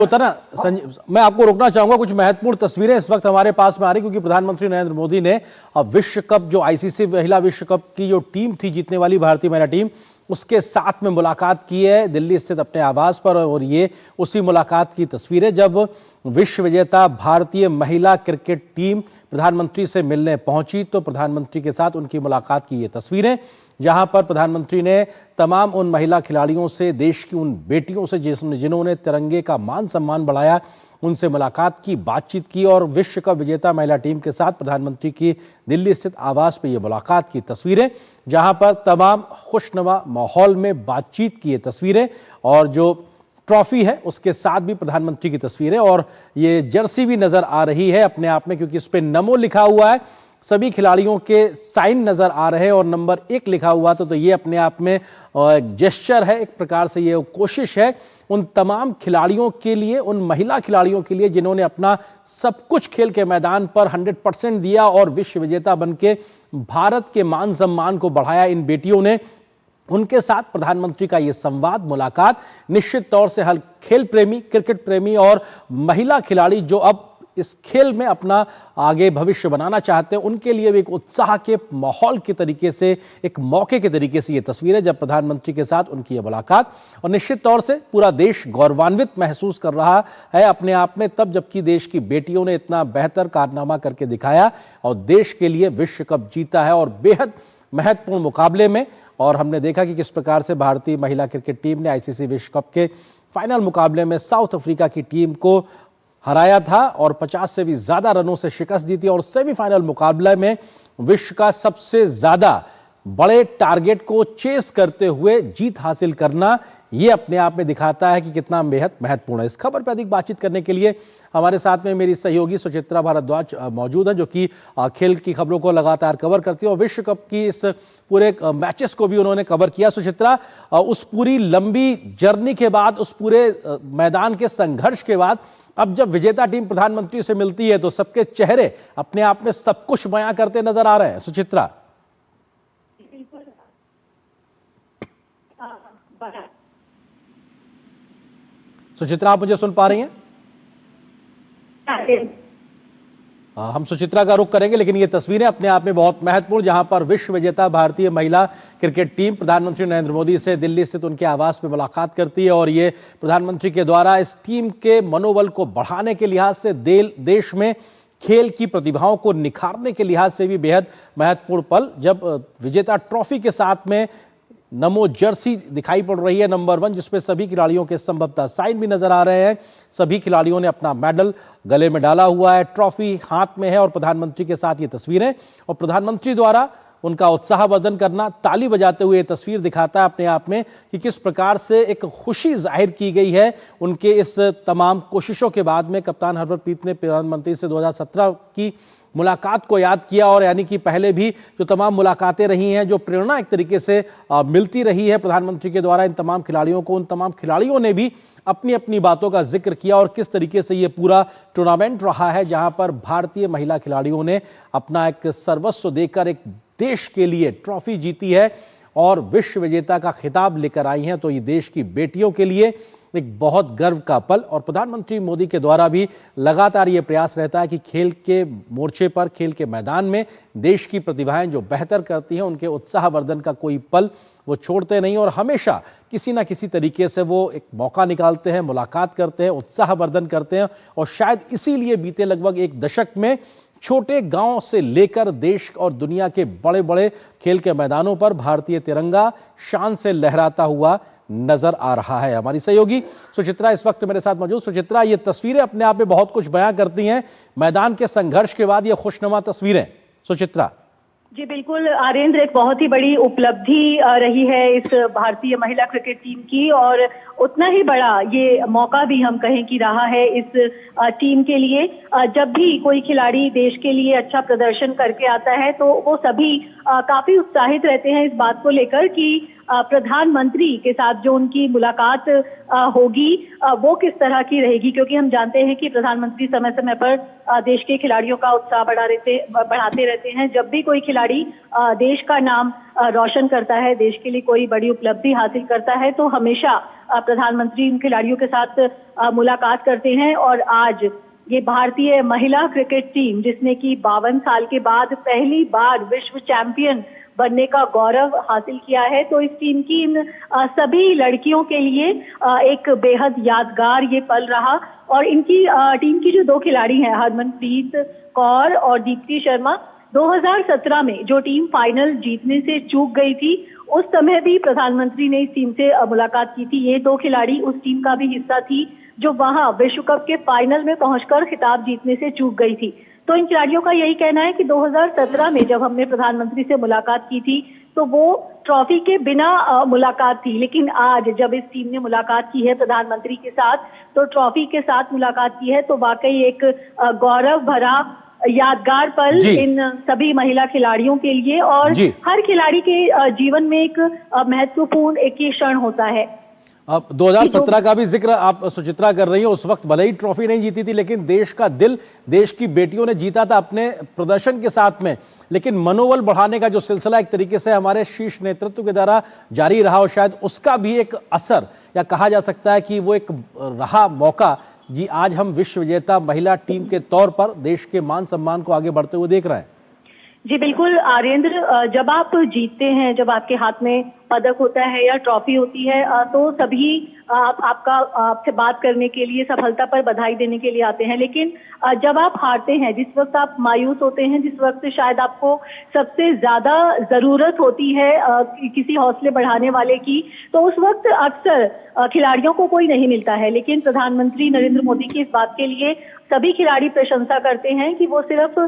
होता ना मैं आपको रोकना चाहूंगा। कुछ महत्वपूर्ण तस्वीरें इस वक्त हमारे पास में आ रही, क्योंकि प्रधानमंत्री नरेंद्र मोदी ने अब विश्व कप, जो आईसीसी महिला विश्व कप की जो टीम थी, जीतने वाली भारतीय महिला टीम, उसके साथ में मुलाकात की है दिल्ली स्थित अपने आवास पर। और ये उसी मुलाकात की तस्वीरें जब विश्व विजेता भारतीय महिला क्रिकेट टीम प्रधानमंत्री से मिलने पहुंची, तो प्रधानमंत्री के साथ उनकी मुलाकात की ये तस्वीरें, जहां पर प्रधानमंत्री ने तमाम उन महिला खिलाड़ियों से, देश की उन बेटियों से जिन्होंने तिरंगे का मान सम्मान बढ़ाया, उनसे मुलाकात की, बातचीत की। और विश्व कप विजेता महिला टीम के साथ प्रधानमंत्री की दिल्ली स्थित आवास पर यह मुलाकात की तस्वीरें, जहां पर तमाम खुशनुमा माहौल में बातचीत की ये तस्वीरें, और जो ट्रॉफी है उसके साथ भी प्रधानमंत्री की तस्वीरें, और ये जर्सी भी नजर आ रही है अपने आप में, क्योंकि इस पे नमो लिखा हुआ है, सभी खिलाड़ियों के साइन नजर आ रहे हैं और नंबर 1 लिखा हुआ। तो ये अपने आप में एक जेस्चर है, एक प्रकार से ये कोशिश है उन तमाम खिलाड़ियों के लिए, उन महिला खिलाड़ियों के लिए जिन्होंने अपना सब कुछ खेल के मैदान पर 100% दिया और विश्व विजेता बनके भारत के मान सम्मान को बढ़ाया। इन बेटियों ने, उनके साथ प्रधानमंत्री का यह संवाद, मुलाकात निश्चित तौर से हर खेल प्रेमी, क्रिकेट प्रेमी और महिला खिलाड़ी जो अब इस खेल में अपना आगे भविष्य बनाना चाहते हैं, उनके लिए भी एक उत्साह के माहौल के तरीके से, एक मौके के तरीके से ये तस्वीर है जब प्रधानमंत्री के साथ उनकी ये मुलाकात। और निश्चित तौर से पूरा देश गौरवान्वित महसूस कर रहा है अपने आप में, तब जबकि देश की बेटियों ने इतना बेहतर कारनामा करके दिखाया और देश के लिए विश्व कप जीता है, और बेहद महत्वपूर्ण मुकाबले में। और हमने देखा कि किस प्रकार से भारतीय महिला क्रिकेट टीम ने आईसीसी विश्व कप के फाइनल मुकाबले में साउथ अफ्रीका की टीम को हराया था और 50 से भी ज्यादा रनों से शिकस्त दी थी। और सेमीफाइनल मुकाबले में विश्व का सबसे ज्यादा बड़े टारगेट को चेस करते हुए जीत हासिल करना, यह अपने आप में दिखाता है कि कितना बेहद महत्वपूर्ण है। इस खबर पर अधिक बातचीत करने के लिए हमारे साथ में मेरी सहयोगी सुचित्रा भारद्वाज मौजूद है, जो कि खेल की खबरों को लगातार कवर करती है और विश्व कप की इस पूरे मैचेस को भी उन्होंने कवर किया। सुचित्रा, उस पूरी लंबी जर्नी के बाद, उस पूरे मैदान के संघर्ष के बाद, अब जब विजेता टीम प्रधानमंत्री से मिलती है तो सबके चेहरे अपने आप में सब कुछ बयां करते नजर आ रहे हैं। सुचित्रा, सुचित्रा, आप मुझे सुन पा रही हैं? हम सुचित्रा का रुख करेंगे, लेकिन ये तस्वीरें अपने आप में बहुत महत्वपूर्ण, जहां पर विश्व विजेता भारतीय महिला क्रिकेट टीम प्रधानमंत्री नरेंद्र मोदी से दिल्ली स्थित उनके आवास में मुलाकात करती है। और ये प्रधानमंत्री के द्वारा इस टीम के मनोबल को बढ़ाने के लिहाज से, देश में खेल की प्रतिभाओं को निखारने के लिहाज से भी बेहद महत्वपूर्ण पल, जब विजेता ट्रॉफी के साथ में नमो जर्सी दिखाई पड़ रही है नंबर 1, जिसपे सभी खिलाड़ियों के संभवतः साइन भी नजर आ रहे हैं। सभी खिलाड़ियों ने अपना मेडल गले में डाला हुआ है, ट्रॉफी हाथ में है और प्रधानमंत्री के साथ ये तस्वीरें, और प्रधानमंत्री द्वारा उनका उत्साहवर्धन करना, ताली बजाते हुए ये तस्वीर दिखाता है अपने आप में कि किस प्रकार से एक खुशी जाहिर की गई है उनके इस तमाम कोशिशों के बाद में। कप्तान हरमनप्रीत ने प्रधानमंत्री से 2017 की मुलाकात को याद किया, और यानी कि पहले भी जो तमाम मुलाकातें रही हैं, जो प्रेरणा एक तरीके से मिलती रही है प्रधानमंत्री के द्वारा इन तमाम खिलाड़ियों को, उन तमाम खिलाड़ियों ने भी अपनी अपनी बातों का जिक्र किया और किस तरीके से ये पूरा टूर्नामेंट रहा है, जहां पर भारतीय महिला खिलाड़ियों ने अपना एक सर्वस्व देकर एक देश के लिए ट्रॉफी जीती है और विश्व विजेता का खिताब लेकर आई हैं। तो ये देश की बेटियों के लिए एक बहुत गर्व का पल, और प्रधानमंत्री मोदी के द्वारा भी लगातार ये प्रयास रहता है कि खेल के मोर्चे पर, खेल के मैदान में देश की प्रतिभाएं जो बेहतर करती हैं, उनके उत्साहवर्धन का कोई पल वो छोड़ते नहीं, और हमेशा किसी ना किसी तरीके से वो एक मौका निकालते हैं, मुलाकात करते हैं, उत्साहवर्धन करते हैं। और शायद इसीलिए बीते लगभग एक दशक में छोटे गांव से लेकर देश और दुनिया के बड़े बड़े खेल के मैदानों पर भारतीय तिरंगा शान से लहराता हुआ नजर आ रहा है। हमारी सहयोगी सुचित्रा इस वक्त मेरे साथ मौजूद। सुचित्रा, ये तस्वीरें अपने आप में बहुत कुछ बयां करती हैं, मैदान के संघर्ष के बाद ये खुशनुमा तस्वीरें। सुचित्रा जी बिल्कुल आर्येंद्र, एक बहुत ही बड़ी उपलब्धि रही है इस भारतीय महिला क्रिकेट टीम की, और उतना ही बड़ा ये मौका भी हम कहें कि रहा है इस टीम के लिए। जब भी कोई खिलाड़ी देश के लिए अच्छा प्रदर्शन करके आता है तो वो सभी काफी उत्साहित रहते हैं इस बात को लेकर कि प्रधानमंत्री के साथ जो उनकी मुलाकात होगी वो किस तरह की रहेगी, क्योंकि हम जानते हैं कि प्रधानमंत्री समय समय पर देश के खिलाड़ियों का उत्साह बढ़ाते रहते हैं। जब भी कोई खिलाड़ी देश का नाम रोशन करता है, देश के लिए कोई बड़ी उपलब्धि हासिल करता है, तो हमेशा प्रधानमंत्री इन खिलाड़ियों के साथ मुलाकात करते हैं। और आज ये भारतीय महिला क्रिकेट टीम, जिसने कि 52 साल के बाद पहली बार विश्व चैंपियन बनने का गौरव हासिल किया है, तो इस टीम की इन सभी लड़कियों के लिए एक बेहद यादगार ये पल रहा। और इनकी टीम की जो 2 खिलाड़ी हैं, हरमनप्रीत कौर और दीप्ति शर्मा, 2017 में जो टीम फाइनल जीतने से चूक गई थी, उस समय भी प्रधानमंत्री ने इस टीम से मुलाकात की थी। ये 2 खिलाड़ी उस टीम का भी हिस्सा थी जो वहां विश्व कप के फाइनल में पहुंचकर खिताब जीतने से चूक गई थी। तो इन खिलाड़ियों का यही कहना है कि 2017 में जब हमने प्रधानमंत्री से मुलाकात की थी तो वो ट्रॉफी के बिना मुलाकात थी, लेकिन आज जब इस टीम ने मुलाकात की है प्रधानमंत्री के साथ, तो ट्रॉफी के साथ मुलाकात की है, तो वाकई एक गौरव भरा यादगार पल इन सभी महिला खिलाड़ियों के लिए। और हर खिलाड़ी के जीवन में एक महत्वपूर्ण एक ये क्षण होता है। अब 2017 का भी जिक्र आप सुचित्रा कर रही हो। उस वक्त भले ही ट्रॉफी नहीं जीती थी, लेकिन देश का दिल देश की बेटियों ने जीता था अपने प्रदर्शन के साथ में। लेकिन मनोबल बढ़ाने का जो सिलसिला एक तरीके से हमारे शीर्ष नेतृत्व के द्वारा जारी रहा, और शायद उसका भी एक असर, या कहा जा सकता है कि वो एक रहा मौका, जी आज हम विश्व विजेता महिला टीम के तौर पर देश के मान सम्मान को आगे बढ़ते हुए देख रहे हैं। जी बिल्कुल आर्येंद्र, जब आप जीतते हैं, जब आपके हाथ में पदक होता है या ट्रॉफी होती है, तो सभी आपसे बात करने के लिए, सफलता पर बधाई देने के लिए आते हैं। लेकिन जब आप हारते हैं, जिस वक्त आप मायूस होते हैं, जिस वक्त शायद आपको सबसे ज्यादा जरूरत होती है किसी हौसले बढ़ाने वाले की, तो उस वक्त अक्सर खिलाड़ियों को कोई नहीं मिलता है। लेकिन प्रधानमंत्री नरेंद्र मोदी की इस बात के लिए सभी खिलाड़ी प्रशंसा करते हैं कि वो सिर्फ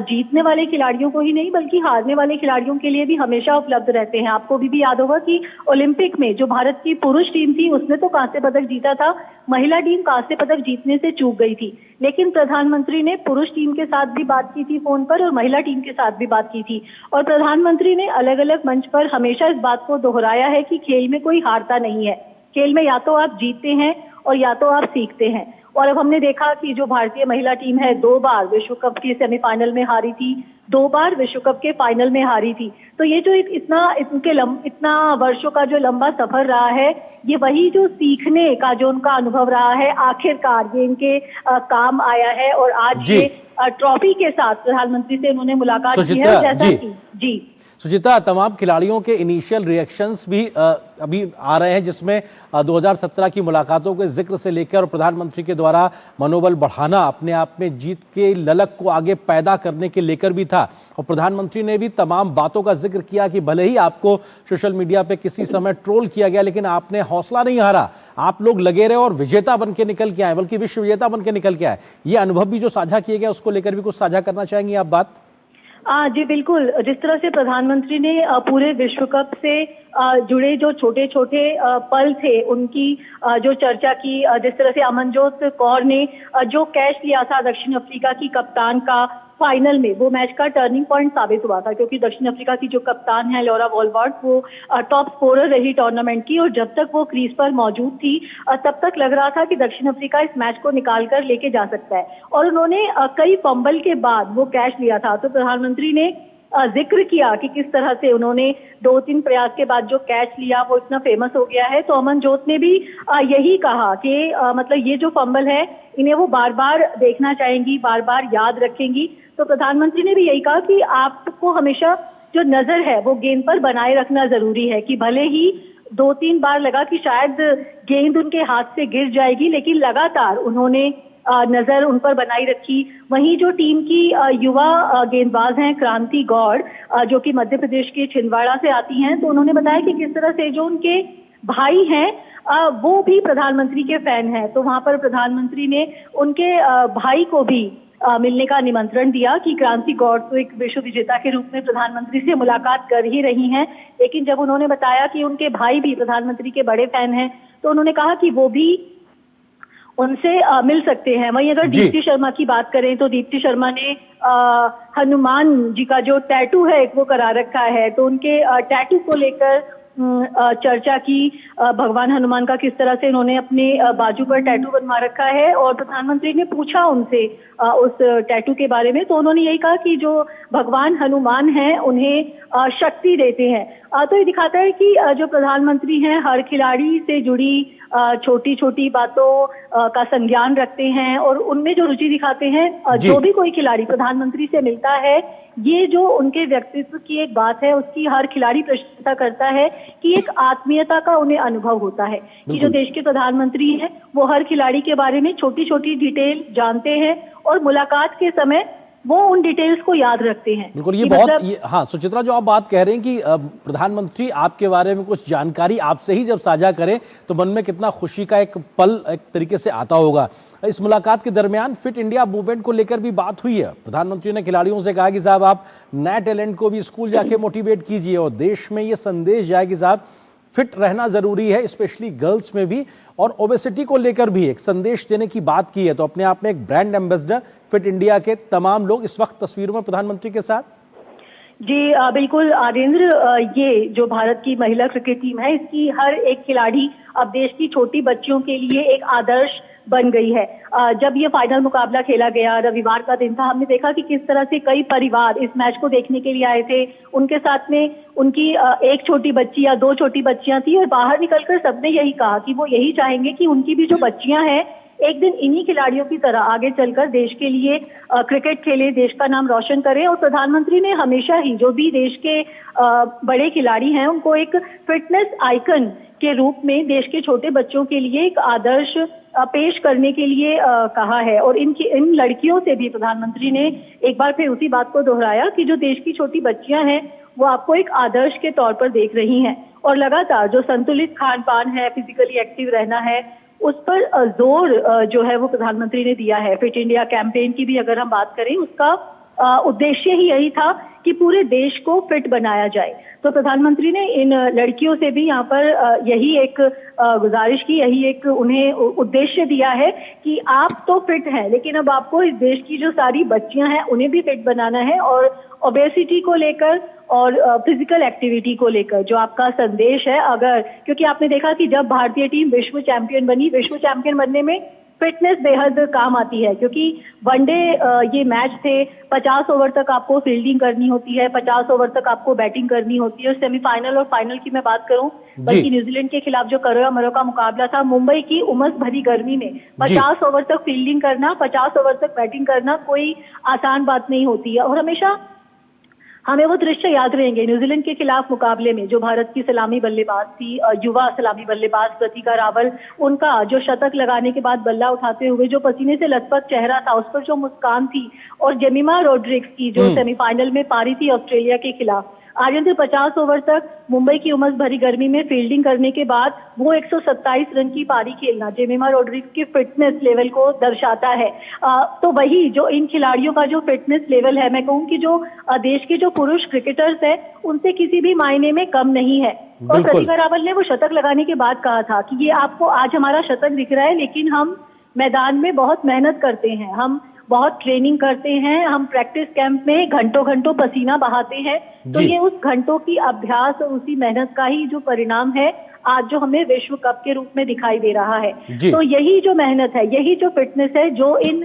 जीतने वाले खिलाड़ियों को ही नहीं, बल्कि हारने वाले खिलाड़ियों के लिए भी हमेशा उपलब्ध रहते हैं। आपको भी याद होगा कि ओलंपिक में जो भारत की पुरुष टीम थी, उसने तो कांस्य पदक जीता था, महिला टीम कांस्य पदक जीतने से चूक गई थी। लेकिन प्रधानमंत्री ने पुरुष टीम के साथ भी बात की थी फोन पर, और महिला टीम के साथ भी बात की थी। और प्रधानमंत्री ने अलग अलग मंच पर हमेशा इस बात को दोहराया है कि खेल में कोई हारता नहीं है। खेल में या तो आप जीतते हैं और या तो आप सीखते हैं। और अब हमने देखा कि जो भारतीय महिला टीम है, 2 बार विश्व कप के सेमीफाइनल में हारी थी, 2 बार विश्व कप के फाइनल में हारी थी। तो ये जो इतना वर्षों का जो लंबा सफर रहा है, ये वही जो सीखने का जो उनका अनुभव रहा है, आखिरकार ये इनके काम आया है। और आज ये ट्रॉफी के साथ प्रधानमंत्री से उन्होंने मुलाकात की है। जैसा कि जी सुचित्रा, तमाम खिलाड़ियों के इनिशियल रिएक्शंस भी अभी आ रहे हैं, जिसमें 2017 की मुलाकातों के जिक्र से लेकर प्रधानमंत्री के द्वारा मनोबल बढ़ाना, अपने आप में जीत के ललक को आगे पैदा करने के लेकर भी था। और प्रधानमंत्री ने भी तमाम बातों का जिक्र किया कि भले ही आपको सोशल मीडिया पे किसी समय ट्रोल किया गया, लेकिन आपने हौसला नहीं हारा, आप लोग लगे रहे और विजेता बन के निकल के आए, बल्कि विश्व विजेता बन के निकल के आए। ये अनुभव भी जो साझा किए गए, उसको लेकर भी कुछ साझा करना चाहेंगी आप बात? जी बिल्कुल, जिस तरह से प्रधानमंत्री ने पूरे विश्व कप से जुड़े जो छोटे छोटे पल थे उनकी जो चर्चा की, जिस तरह से अमनजोत कौर ने जो कैच लिया था दक्षिण अफ्रीका की कप्तान का फाइनल में, वो मैच का टर्निंग पॉइंट साबित हुआ था, क्योंकि दक्षिण अफ्रीका की जो कप्तान है लॉरा वॉलवर्थ, वो टॉप स्कोरर रही टूर्नामेंट की, और जब तक वो क्रीज पर मौजूद थी तब तक लग रहा था कि दक्षिण अफ्रीका इस मैच को निकाल कर लेके जा सकता है। और उन्होंने कई फंबल के बाद वो कैच लिया था। तो प्रधानमंत्री ने जिक्र किया कि किस तरह से उन्होंने 2-3 प्रयास के बाद जो कैच लिया वो इतना फेमस हो गया है। तो अमनजोत ने भी यही कहा कि मतलब ये जो फंबल है, इन्हें वो बार बार देखना चाहेंगी, बार बार याद रखेंगी। तो प्रधानमंत्री ने भी यही कहा कि आपको हमेशा जो नजर है वो गेंद पर बनाए रखना जरूरी है, कि भले ही 2-3 बार लगा कि शायद गेंद उनके हाथ से गिर जाएगी, लेकिन लगातार उन्होंने नजर उन पर बनाई रखी। वहीं जो टीम की युवा गेंदबाज हैं क्रांति गौड़, जो कि मध्य प्रदेश के छिंदवाड़ा से आती हैं, तो उन्होंने बताया कि किस तरह से जो उनके भाई हैं वो भी प्रधानमंत्री के फैन हैं। तो वहां पर प्रधानमंत्री ने उनके भाई को भी मिलने का निमंत्रण दिया कि क्रांति गौड़ तो एक विश्व विजेता के रूप में प्रधानमंत्री से मुलाकात कर ही रही हैं, लेकिन जब उन्होंने बताया कि उनके भाई भी प्रधानमंत्री के बड़े फैन हैं, तो उन्होंने कहा कि वो भी उनसे मिल सकते हैं। वहीं अगर दीप्ति शर्मा की बात करें तो दीप्ति शर्मा ने हनुमान जी का जो टैटू है वो करा रखा है, तो उनके टैटू को लेकर चर्चा की भगवान हनुमान का किस तरह से इन्होंने अपने बाजू पर टैटू बनवा रखा है, और प्रधानमंत्री ने पूछा उनसे उस टैटू के बारे में, तो उन्होंने यही कहा कि जो भगवान हनुमान हैं उन्हें शक्ति देते हैं। तो ये दिखाता है कि जो प्रधानमंत्री हैं हर खिलाड़ी से जुड़ी छोटी छोटी बातों का संज्ञान रखते हैं और उनमें जो रुचि दिखाते हैं। जो भी कोई खिलाड़ी प्रधानमंत्री से मिलता है, ये जो उनके व्यक्तित्व की एक बात है उसकी हर खिलाड़ी प्रशंसा करता है कि एक आत्मीयता का उन्हें अनुभव होता है कि जो देश के प्रधानमंत्री हैं वो हर खिलाड़ी के बारे में छोटी छोटी डिटेल जानते हैं और मुलाकात के समय वो उन डिटेल्स को याद रखते हैं। बिल्कुल, ये बहुत हाँ सुचित्रा, जो आप बात कह रहे हैं कि प्रधानमंत्री आपके बारे में कुछ जानकारी आपसे ही जब साझा करें तो मन में कितना खुशी का एक पल एक तरीके से आता होगा। इस मुलाकात के दरमियान फिट इंडिया मूवमेंट को लेकर भी बात हुई है। प्रधानमंत्री ने खिलाड़ियों से कहा कि साहब आप नए टैलेंट को भी स्कूल जाके मोटिवेट कीजिए और देश में ये संदेश जाए कि साहब फिट रहना जरूरी है, स्पेशली गर्ल्स में भी, और ओबेसिटी को लेकर भी एक संदेश देने की बात की है। तो अपने आप में एक ब्रांड एम्बेसडर फिट इंडिया के तमाम लोग इस वक्त तस्वीरों में प्रधानमंत्री के साथ। जी बिल्कुल आर्येंद्र, ये जो भारत की महिला क्रिकेट टीम है इसकी हर एक खिलाड़ी अब देश की छोटी बच्चियों के लिए एक आदर्श बन गई है। जब ये फाइनल मुकाबला खेला गया, रविवार का दिन था, हमने देखा कि किस तरह से कई परिवार इस मैच को देखने के लिए आए थे। उनके साथ में उनकी एक छोटी बच्ची या दो छोटी बच्चियां थी और बाहर निकलकर सबने यही कहा कि वो यही चाहेंगे कि उनकी भी जो बच्चियां हैं एक दिन इन्हीं खिलाड़ियों की तरह आगे चलकर देश के लिए क्रिकेट खेले, देश का नाम रोशन करें। और प्रधानमंत्री ने हमेशा ही जो भी देश के बड़े खिलाड़ी हैं उनको एक फिटनेस आइकन के रूप में देश के छोटे बच्चों के लिए एक आदर्श पेश करने के लिए कहा है। और इन लड़कियों से भी प्रधानमंत्री ने एक बार फिर उसी बात को दोहराया कि जो देश की छोटी बच्चियां हैं वो आपको एक आदर्श के तौर पर देख रही हैं और लगातार जो संतुलित खान पान है, फिजिकली एक्टिव रहना है, उस पर जोर जो है वो प्रधानमंत्री ने दिया है। फिट इंडिया कैंपेन की भी अगर हम बात करें, उसका उद्देश्य ही यही था कि पूरे देश को फिट बनाया जाए। तो प्रधानमंत्री ने इन लड़कियों से भी यहाँ पर यही एक गुजारिश की, यही एक उन्हें उद्देश्य दिया है कि आप तो फिट हैं लेकिन अब आपको इस देश की जो सारी बच्चियां हैं उन्हें भी फिट बनाना है। और ओबेसिटी को लेकर और फिजिकल एक्टिविटी को लेकर जो आपका संदेश है, अगर क्योंकि आपने देखा कि जब भारतीय टीम विश्व चैंपियन बनी, विश्व चैंपियन बनने में फिटनेस बेहद काम आती है क्योंकि वनडे ये मैच थे, 50 ओवर तक आपको फील्डिंग करनी होती है, 50 ओवर तक आपको बैटिंग करनी होती है। और सेमीफाइनल और फाइनल की मैं बात करूं, बल्कि न्यूजीलैंड के खिलाफ जो करो मरो का मुकाबला था, मुंबई की उमस भरी गर्मी में 50 ओवर तक फील्डिंग करना, 50 ओवर तक बैटिंग करना कोई आसान बात नहीं होती है। और हमेशा हमें वो दृश्य याद रहेंगे न्यूजीलैंड के खिलाफ मुकाबले में जो भारत की सलामी बल्लेबाज थी, युवा सलामी बल्लेबाज प्रतिका रावल, उनका जो शतक लगाने के बाद बल्ला उठाते हुए जो पसीने से लथपथ चेहरा था, उस पर जो मुस्कान थी, और जेमिमा रोड्रिग्स की जो सेमीफाइनल में पारी थी ऑस्ट्रेलिया के खिलाफ। आर्यन 50 ओवर तक मुंबई की उमस भरी गर्मी में फील्डिंग करने के बाद वो 127 रन की पारी खेलना जेमिमा रोड्रिग्स की फिटनेस लेवल को दर्शाता है। तो वही जो इन खिलाड़ियों का जो फिटनेस लेवल है, मैं कहूँ कि जो देश के जो पुरुष क्रिकेटर्स हैं उनसे किसी भी मायने में कम नहीं है। और प्रतिभा रावल ने वो शतक लगाने के बाद कहा था कि ये आपको आज हमारा शतक दिख रहा है लेकिन हम मैदान में बहुत मेहनत करते हैं, हम बहुत ट्रेनिंग करते हैं, हम प्रैक्टिस कैंप में घंटों घंटों पसीना बहाते हैं। तो ये उस घंटों की अभ्यास और उसी मेहनत का ही जो परिणाम है आज जो हमें विश्व कप के रूप में दिखाई दे रहा है। तो यही जो मेहनत है, यही जो फिटनेस है जो इन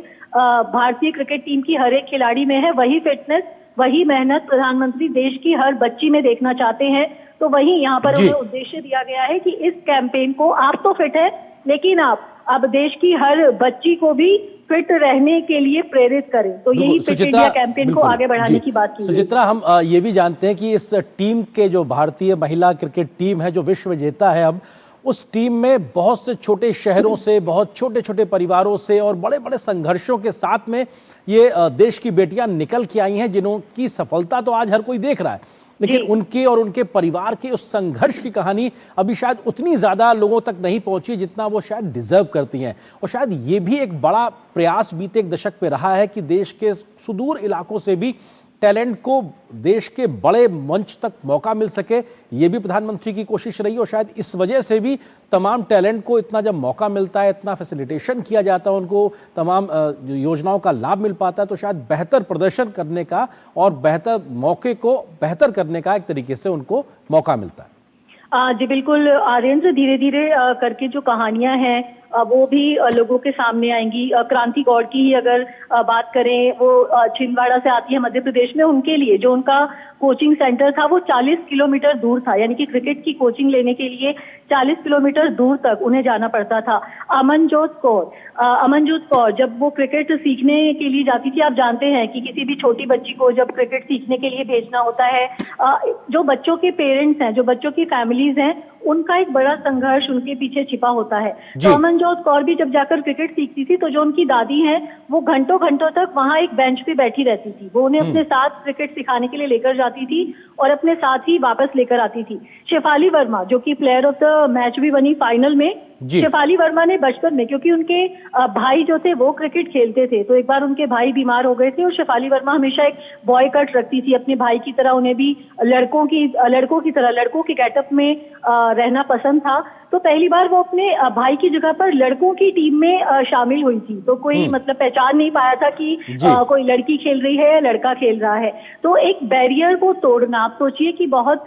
भारतीय क्रिकेट टीम की हर एक खिलाड़ी में है, वही फिटनेस, वही मेहनत प्रधानमंत्री देश की हर बच्ची में देखना चाहते हैं। तो वही यहाँ पर उन्हें उद्देश्य दिया गया है कि इस कैंपेन को आप तो फिट है लेकिन आप अब देश की हर बच्ची को भी फिट रहने के लिए प्रेरित करें। तो यही फिट इंडिया कैंपेन को आगे बढ़ाने की बात की। सुचित्रा, हम ये भी जानते हैं कि इस टीम के जो भारतीय महिला क्रिकेट टीम है जो विश्व विजेता है, अब उस टीम में बहुत से छोटे शहरों से, बहुत छोटे छोटे परिवारों से और बड़े बड़े संघर्षों के साथ में ये देश की बेटियां निकल के आई हैं जिन्हों की सफलता तो आज हर कोई देख रहा है, लेकिन उनके और उनके परिवार के उस संघर्ष की कहानी अभी शायद उतनी ज्यादा लोगों तक नहीं पहुंची जितना वो शायद डिजर्व करती हैं। और शायद ये भी एक बड़ा प्रयास बीते एक दशक पे रहा है कि देश के सुदूर इलाकों से भी टैलेंट को देश के बड़े मंच तक मौका मिल सके, ये भी प्रधानमंत्री की कोशिश रही। और शायद इस वजह से भी तमाम टैलेंट को इतना जब मौका मिलता है, इतना फैसिलिटेशन किया जाता है, उनको तमाम योजनाओं का लाभ मिल पाता है, तो शायद बेहतर प्रदर्शन करने का और बेहतर मौके को बेहतर करने का एक तरीके से उनको मौका मिलता है। जी बिल्कुल आर्यन, धीरे धीरे करके जो कहानियां हैं वो भी लोगों के सामने आएंगी। क्रांति गौड़ की ही अगर बात करें, वो छिंदवाड़ा से आती है मध्य प्रदेश में। उनके लिए जो उनका कोचिंग सेंटर था वो 40 किलोमीटर दूर था, यानी कि क्रिकेट की कोचिंग लेने के लिए 40 किलोमीटर दूर तक उन्हें जाना पड़ता था। अमनजोत कौर जब वो क्रिकेट सीखने के लिए जाती थी, आप जानते हैं कि किसी भी छोटी बच्ची को जब क्रिकेट सीखने के लिए भेजना होता है, जो बच्चों के पेरेंट्स हैं, जो बच्चों की फैमिलीज हैं, उनका एक बड़ा संघर्ष उनके पीछे छिपा होता है। तो अमनजोत कौर भी जब जाकर क्रिकेट सीखती थी तो जो उनकी दादी हैं वो घंटों घंटों तक वहां एक बेंच पे बैठी रहती थी। वो उन्हें अपने साथ क्रिकेट सिखाने के लिए लेकर जाती थी और अपने साथ ही वापस लेकर आती थी। शेफाली वर्मा जो कि प्लेयर ऑफ द मैच भी बनी फाइनल में, शेफाली वर्मा ने बचपन में, क्योंकि उनके भाई जो थे वो क्रिकेट खेलते थे, तो एक बार उनके भाई बीमार हो गए थे और शेफाली वर्मा हमेशा एक बॉय कट रखती थी अपने भाई की तरह। उन्हें भी लड़कों की तरह लड़कों के गेटअप में रहना पसंद था। तो पहली बार वो अपने भाई की जगह पर लड़कों की टीम में शामिल हुई थी। तो कोई मतलब पहचान नहीं पाया था कि कोई लड़की खेल रही है या लड़का खेल रहा है। तो एक बैरियर को तोड़ना, आप सोचिए कि बहुत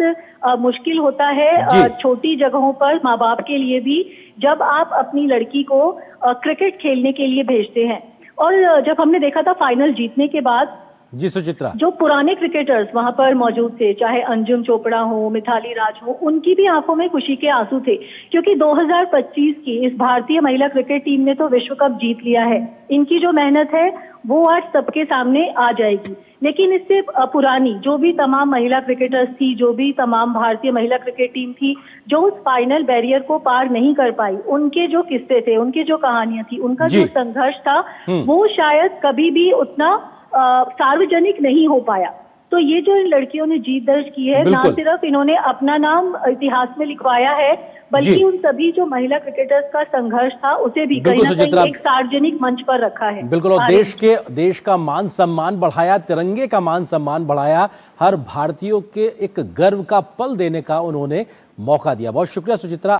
मुश्किल होता है छोटी जगहों पर माँ बाप के लिए भी, जब आप अपनी लड़की को क्रिकेट खेलने के लिए भेजते हैं। और जब हमने देखा था फाइनल जीतने के बाद, जी सुचित्रा, जो पुराने क्रिकेटर्स वहां पर मौजूद थे, चाहे अंजुम चोपड़ा हो, मिथाली राज हो, उनकी भी आंखों में खुशी के आंसू थे, क्योंकि 2025 की इस भारतीय महिला क्रिकेट टीम ने तो विश्व कप जीत लिया है। इनकी जो मेहनत है वो आज सबके सामने आ जाएगी। लेकिन इससे पुरानी जो भी तमाम महिला क्रिकेटर्स थी, जो भी तमाम भारतीय महिला क्रिकेट टीम थी, जो उस फाइनल बैरियर को पार नहीं कर पाई, उनके जो किस्से थे, उनकी जो कहानियां थी, उनका जो संघर्ष था, वो शायद कभी भी उतना सार्वजनिक नहीं हो पाया। तो ये जो इन लड़कियों ने जीत दर्ज की है, ना सिर्फ इन्होंने अपना नाम इतिहास में लिखवाया है, बल्कि उन सभी जो महिला क्रिकेटर्स का संघर्ष था उसे भी कहीं ना कहीं एक सार्वजनिक मंच पर रखा है। बिल्कुल, और देश का मान सम्मान बढ़ाया, तिरंगे का मान सम्मान बढ़ाया, हर भारतीयों के एक गर्व का पल देने का उन्होंने मौका दिया। बहुत शुक्रिया सुचित्रा।